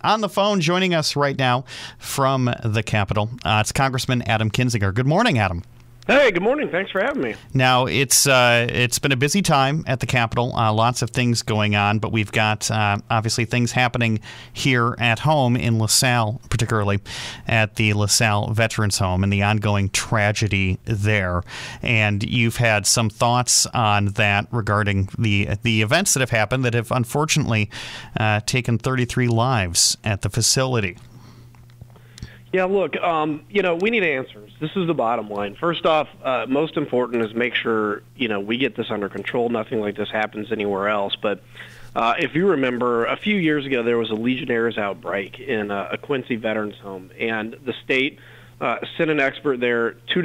On the phone, joining us right now from the Capitol, it's Congressman Adam Kinzinger. Good morning, Adam. Hey, good morning. Thanks for having me. Now, it's been a busy time at the Capitol, lots of things going on, but we've got obviously things happening here at home in LaSalle, particularly at the LaSalle Veterans Home and the ongoing tragedy there. And you've had some thoughts on that regarding the events that have happened that have unfortunately taken 33 lives at the facility. Yeah, look, we need answers. This is the bottom line. First off, most important is make sure, we get this under control. Nothing like this happens anywhere else. But if you remember, a few years ago, there was a Legionnaires outbreak in a Quincy Veterans Home, and the state sent an expert there 3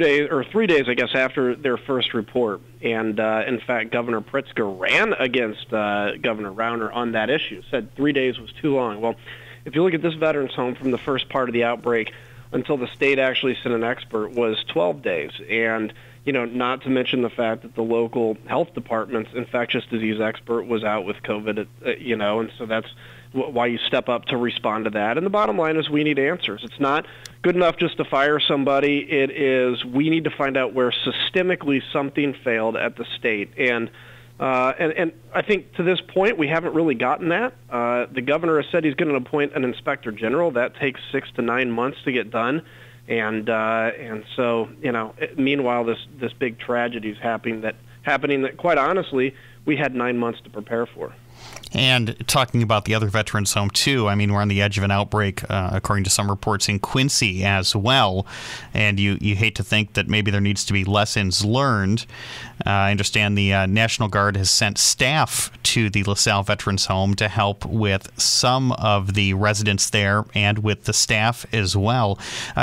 days, I guess, after their first report. And, in fact, Governor Pritzker ran against Governor Rauner on that issue, said 3 days was too long. Well, if you look at this veterans home from the first part of the outbreak until the state actually sent an expert was 12 days. And, not to mention the fact that the local health department's infectious disease expert was out with COVID, and so that's why you step up to respond to that. And the bottom line is we need answers. It's not good enough just to fire somebody. It is we need to find out where systemically something failed at the state. And I think to this point, we haven't really gotten that. The governor has said he's going to appoint an inspector general. That takes 6 to 9 months to get done. And so, meanwhile, this big tragedy is happening that, quite honestly, we had 9 months to prepare for. And talking about the other veterans home, too, I mean, we're on the edge of an outbreak, according to some reports, in Quincy as well. And you hate to think that maybe there needs to be lessons learned. I understand the National Guard has sent staff to the LaSalle Veterans Home to help with some of the residents there and with the staff as well.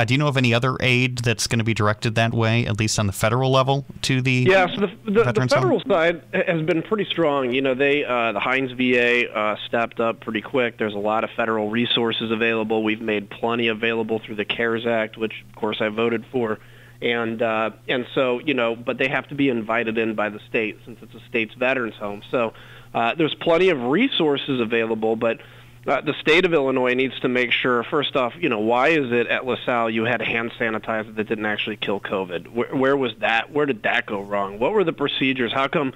Do you know of any other aid that's going to be directed that way, at least on the federal level, to the so the federal home? side has been pretty strong. The Heinz VA stepped up pretty quick. There's a lot of federal resources available. We've made plenty available through the CARES Act, which, of course, I voted for. And so, but they have to be invited in by the state since it's a state's veterans home. So there's plenty of resources available, but the state of Illinois needs to make sure, first off, why is it at LaSalle you had hand sanitizer that didn't actually kill COVID? Where was that? Where did that go wrong? What were the procedures? How come,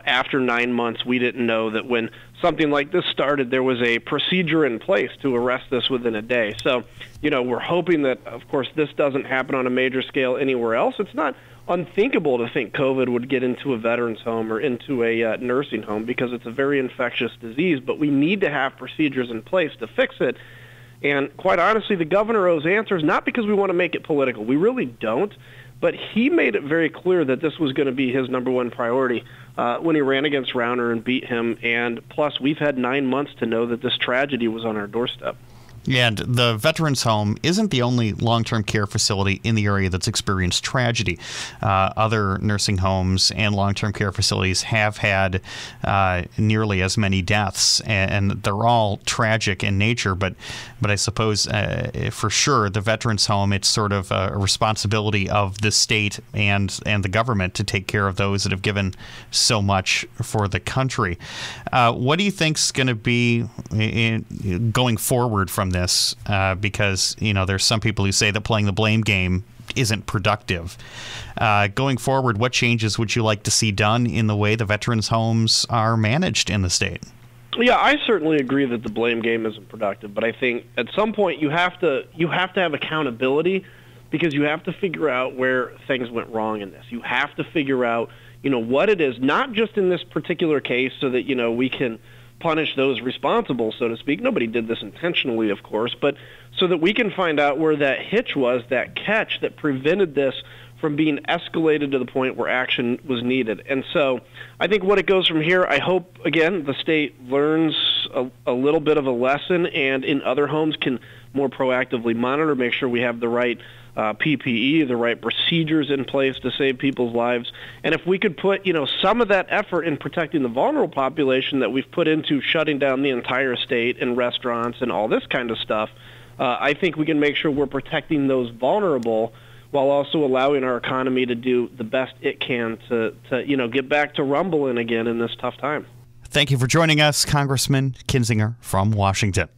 after 9 months, we didn't know that when something like this started, there was a procedure in place to arrest this within a day? So, we're hoping that, of course, this doesn't happen on a major scale anywhere else. It's not unthinkable to think COVID would get into a veterans home or into a nursing home because it's a very infectious disease, but we need to have procedures in place to fix it. And quite honestly, the governor owes answers, not because we want to make it political. We really don't. But he made it very clear that this was going to be his number one priority when he ran against Rauner and beat him. And plus, we've had 9 months to know that this tragedy was on our doorstep. And the Veterans Home isn't the only long-term care facility in the area that's experienced tragedy. Other nursing homes and long-term care facilities have had nearly as many deaths, and they're all tragic in nature. But I suppose for sure the Veterans Home, it's sort of a responsibility of the state and the government to take care of those that have given so much for the country. What do you think's going to be going forward from this? Because, there's some people who say that playing the blame game isn't productive. Going forward, what changes would you like to see done in the way the veterans homes are managed in the state? Yeah, I certainly agree that the blame game isn't productive, but I think at some point you have to have accountability because you have to figure out where things went wrong in this. You have to figure out, what it is, not just in this particular case so that, we can punish those responsible, so to speak. Nobody did this intentionally, of course, but so that we can find out where that hitch was, that catch that prevented this from being escalated to the point where action was needed. And so I think what it goes from here, I hope, again, the state learns a little bit of a lesson and in other homes can more proactively monitor, make sure we have the right PPE, the right procedures in place to save people's lives. And if we could put, some of that effort in protecting the vulnerable population that we've put into shutting down the entire state and restaurants and all this kind of stuff, I think we can make sure we're protecting those vulnerable while also allowing our economy to do the best it can to get back to rumbling again in this tough time. Thank you for joining us, Congressman Kinzinger from Washington.